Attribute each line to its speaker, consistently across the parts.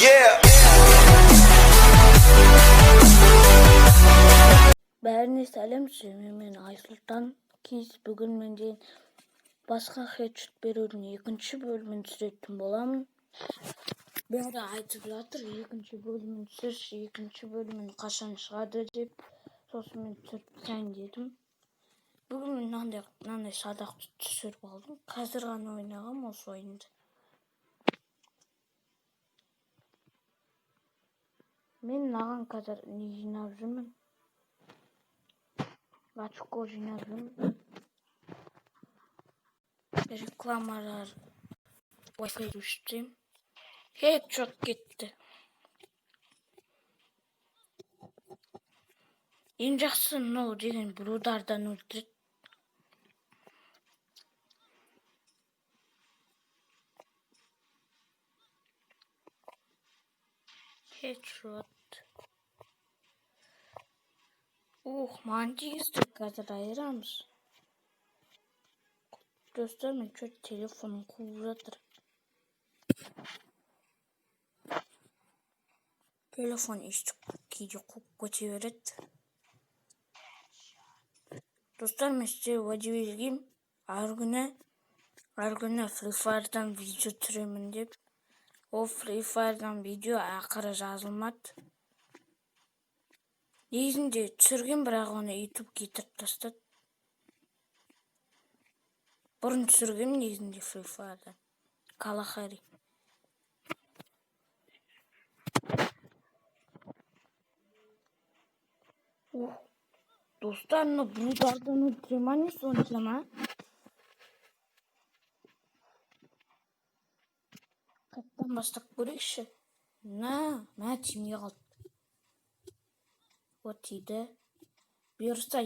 Speaker 1: Yeah.
Speaker 2: Бәріне сәлем, мен Айсұлтан. Бүгін менде басқа хедшот берудің екінші бөлімін түсіретін боламын. Бәрі айтып жатыр, екінші бөлімін түсірші, екінші бөлімін қашан шығады деп. Сосын мен түсіріп тастайын дедім. Бүгін мен мынандай садақты түсіріп алдым. Қазір ғана ойнағам осы ойынды. Мен маған қазір не жинап жүрмін? Очко жинап жүрмін. Reklamlar Wi-Fi düştüm. Çok gitti. İneceksin ne o deyin brudardan öldürt. Headshot. Mancıyızdık kadar ayıramız. Gösterme çok telefonun kuvvettir. Telefon işte kuyucu kukkucu öğret. Dostlar ben size vacı vereyim. Her güne Free Fire'dan video türemin deyip. O Free Fire'dan video ақыры жазылмады. Негізінде түсірген, бірақ оны YouTube кетіріп тастады. Бұрын түсірген негізінде Free Fire'дан. Kalahari. Dostlar mı brudardan öldüremani sonuçlama? Қайттан бастап көрейікші. Мә тимей қалды. Вот дейді. Бұйырса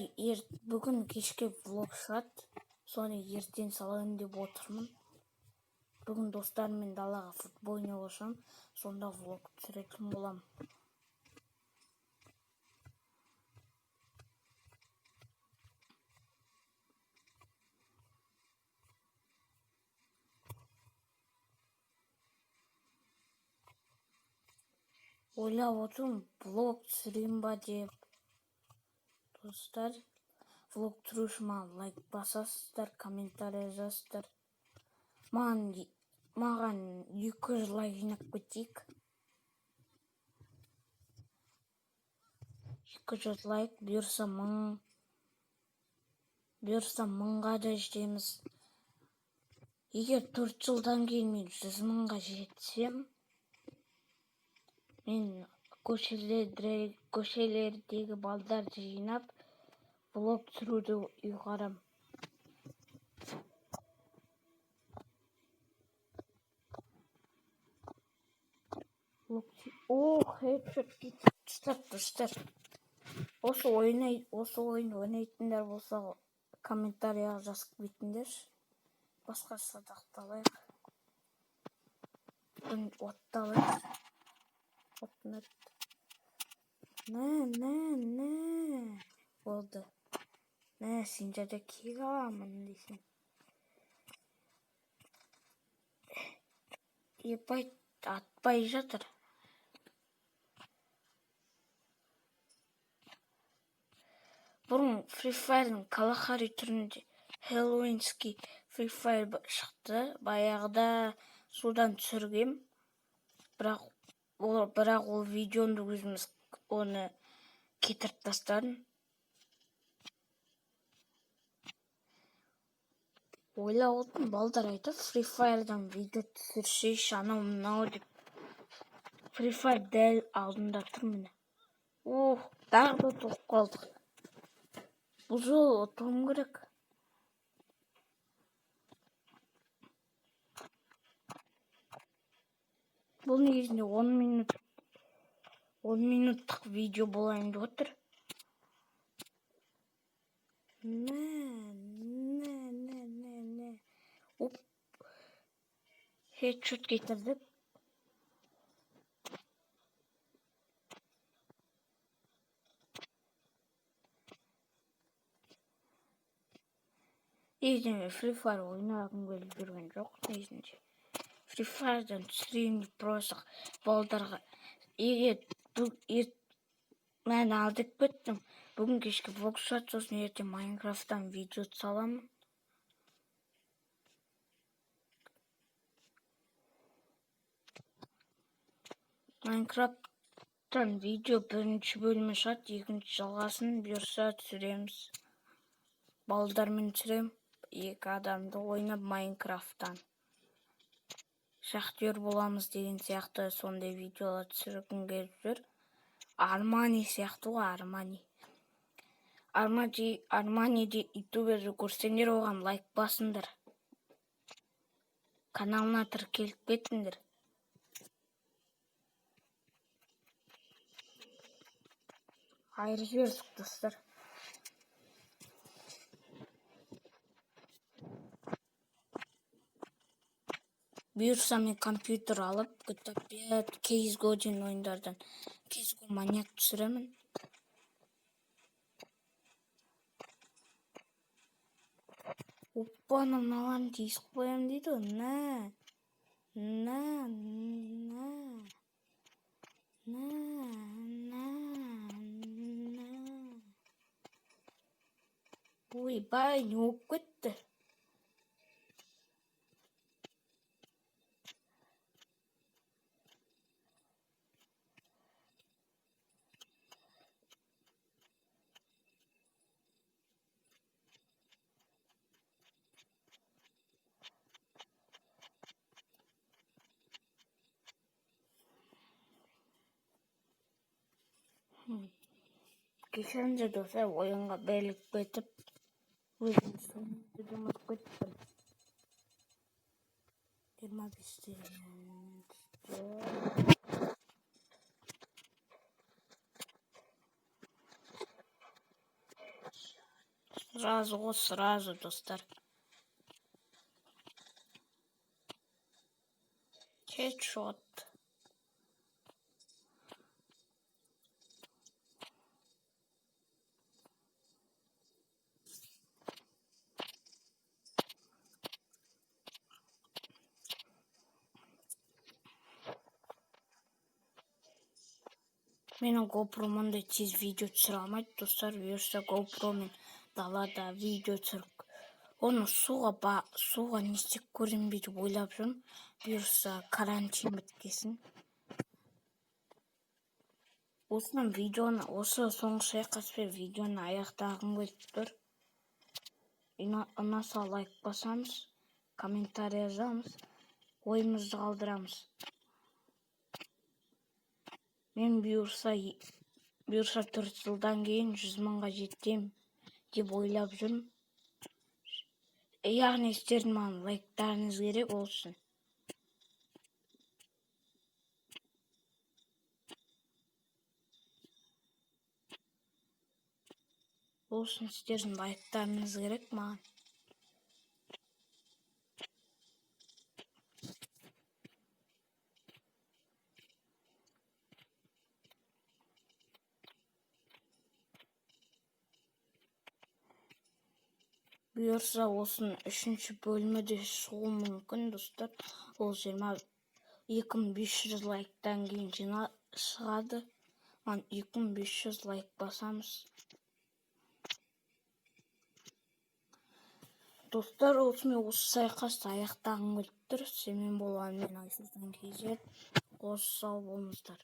Speaker 2: бүгін кешке влог шығады. Соны ертең салайын деп отырмын. Бүгін достарыммен далаға футбол ойнап шығам. Сонда влог түсіретін боламын. Ойлап отырмын, влог түсірейін ба деп. Достар, влог түсіру үшін маған лайк басасыздар, комментарий жазасыздар. Маған 200 лайк жинап кетейік. 200 лайк, бұйырса 1000-ға да жетеміз. Егер 4 жылдан кейін мен 100 мыңға жетсем, мен көшелердегі балдарды жинап, влог түсіруді ұйғарам. Хедшот кетіп тастап достар. Осы ойын ойнайтындар болса, комментарияға жазып кетіңдер. Басқа садақталайық. Отталайық. Нә. Болды. Нә, сен жада кек аламын дейсің. Епай атпай жатыр. Бұрын Free Fire'ның Kalahari түрінде Halloweenский Free Fire шықты. Баяғыда судан түсіргем. Бірақ ол видеоны өзіміз оны кетіріп тастадым. Ойлап отырмын, балдар айтып, Free Fire'дан видео түсіршейші, анау деп. Free Fire дәл алдында тұр міне. Тағы да тоқып қалдық. Бұл жол отырым керек. Бұл негізінде 10 минуттық видео болайын деп отыр. Хедшот кетірдік. Негізінде Free Fire ойнағым келіп жүрген жоқ. Негізінде Free Fire'dan түсірейін деп просто балдарға. Егер мен алдып кеттім. Бүгін кешке Воксат, сосын ертең Майнкрафттан видео саламын. Майнкрафттан видео бірінші бөлімі шығады, екінші жалғасын бұйырса түсіреміз. Балдармен түсірем, 2 адамды ойнап Майнкрафттан. Шахтер боламыз деген сияқты сондай видеолар түсіргім келіп жүр. Армани сияқты ғой, Арманиде ютуберді көрсеңдер оған лайк басыңдар. Каналына тіркеліп кетіңдер. Айырып жібердік достар. Бұйырса мен компьютер алып, GTA 5, CSGO деген ойындардан CSGO маньяк түсіремін. Оппаны мыналарын тесіп қоям дейді ғой. Ойбай, не болып кетті? Кешіріңдер достар, ойынға беріліп кетіп, өзім сөйлеуді ұмытып кеттім. 25-те. Сразу достар. Хедшот. Менің GoPro-мында тез видео түсіре алмайды достар. Бұйырса GoPro-мен далада видео түсіріп, оны суға не істеп көрінбей деп ойлап жүрмін. Бұйырса карантин біткесін. Осы соңғы шайқаспен видеоны аяқтағым келіп тұр. Ұнаса лайк басамыз, комментарий жазамыз, ойымызды қалдырамыз. Мен бұйырса 4 жылдан кейін 100 мыңға жетем деп ойлап жүрмін. Яғни сіздердің маған лайктарыңыз керек олсын. Сіздердің лайктарыңыз керек маған. Бұйырса осының 3-ші бөлімі де шығуы мүмкін достар. Ол 2500 лайктан кейін шығады. 2500 лайк басамыз. Достар, осымен осы сайқасты аяқтағым келіп тұр. Семен болған мен Айсұлтан KZ. Қош сау болыңыздар.